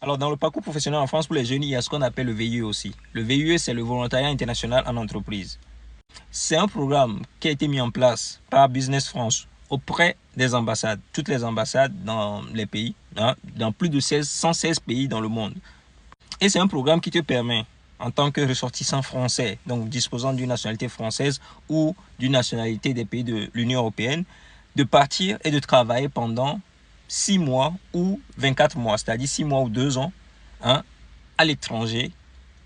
Alors, dans le parcours professionnel en France, pour les jeunes, il y a ce qu'on appelle le VIE aussi. Le VIE, c'est le volontariat international en entreprise. C'est un programme qui a été mis en place par Business France auprès des ambassades, toutes les ambassades dans les pays, dans plus de 116 pays dans le monde. Et c'est un programme qui te permet, en tant que ressortissant français, donc disposant d'une nationalité française ou d'une nationalité des pays de l'Union européenne, de partir et de travailler pendant 6 mois ou 24 mois, c'est-à-dire 6 mois ou 2 ans, à l'étranger,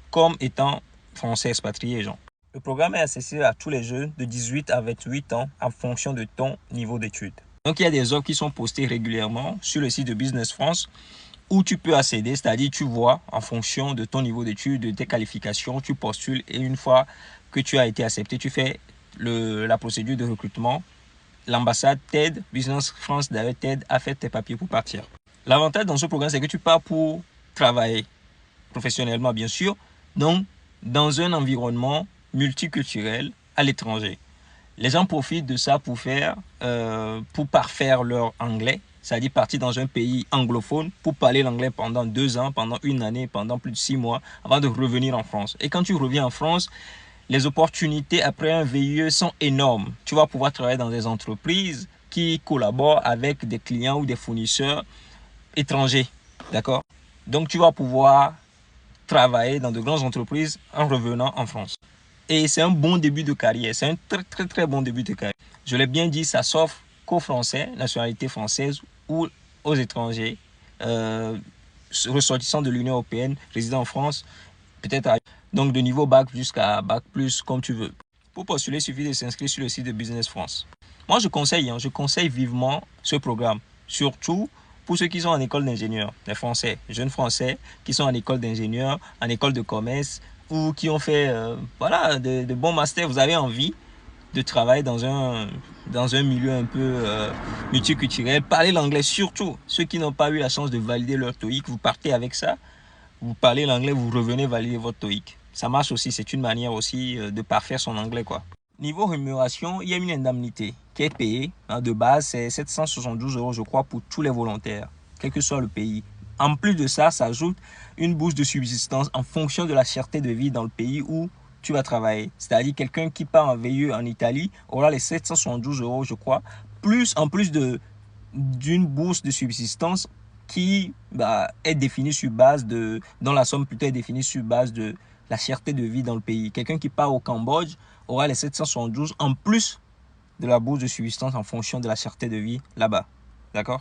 comme étant français expatrié, genre. Le programme est accessible à tous les jeunes de 18 à 28 ans en fonction de ton niveau d'études. Donc, il y a des offres qui sont postées régulièrement sur le site de Business France où tu peux accéder, c'est-à-dire tu vois en fonction de ton niveau d'études, de tes qualifications, tu postules et une fois que tu as été accepté, tu fais la procédure de recrutement. L'ambassade t'aide, Business France d'ailleurs t'aide à faire tes papiers pour partir. L'avantage dans ce programme, c'est que tu pars pour travailler professionnellement, bien sûr, donc dans un environnement multiculturel à l'étranger. Les gens profitent de ça pour parfaire leur anglais, c'est-à-dire partir dans un pays anglophone pour parler l'anglais pendant 2 ans, pendant 1 année, pendant plus de 6 mois, avant de revenir en France. Et quand tu reviens en France, les opportunités après un VIE sont énormes. Tu vas pouvoir travailler dans des entreprises qui collaborent avec des clients ou des fournisseurs étrangers. D'accord? Donc, tu vas pouvoir travailler dans de grandes entreprises en revenant en France. Et c'est un bon début de carrière. C'est un très bon début de carrière. Je l'ai bien dit, ça s'offre qu'aux Français, nationalité française ou aux étrangers, ressortissants de l'Union européenne, résidant en France, peut-être donc de niveau bac jusqu'à bac plus, comme tu veux. Pour postuler, il suffit de s'inscrire sur le site de Business France. Moi, je conseille vivement ce programme, surtout pour ceux qui sont en école d'ingénieur, les Français, jeunes Français qui sont en école d'ingénieur, en école de commerce ou qui ont fait de bons masters. Vous avez envie de travailler dans un milieu un peu multiculturel, parler l'anglais, surtout ceux qui n'ont pas eu la chance de valider leur TOEIC, vous partez avec ça, vous parlez l'anglais, vous revenez valider votre TOEIC. Ça marche aussi, c'est une manière aussi de parfaire son anglais, quoi. Niveau rémunération, il y a une indemnité qui est payée. De base, c'est 772 € je crois pour tous les volontaires, quel que soit le pays. En plus de ça, ça ajoute une bourse de subsistance en fonction de la cherté de vie dans le pays où tu vas travailler. C'est-à-dire quelqu'un qui part en VIE en Italie aura les 772 € je crois, en plus d'une bourse de subsistance qui est définie sur base dont la somme plutôt est définie sur base de la cherté de vie dans le pays. Quelqu'un qui part au Cambodge aura les 772 en plus de la bourse de subsistance en fonction de la cherté de vie là-bas. D'accord?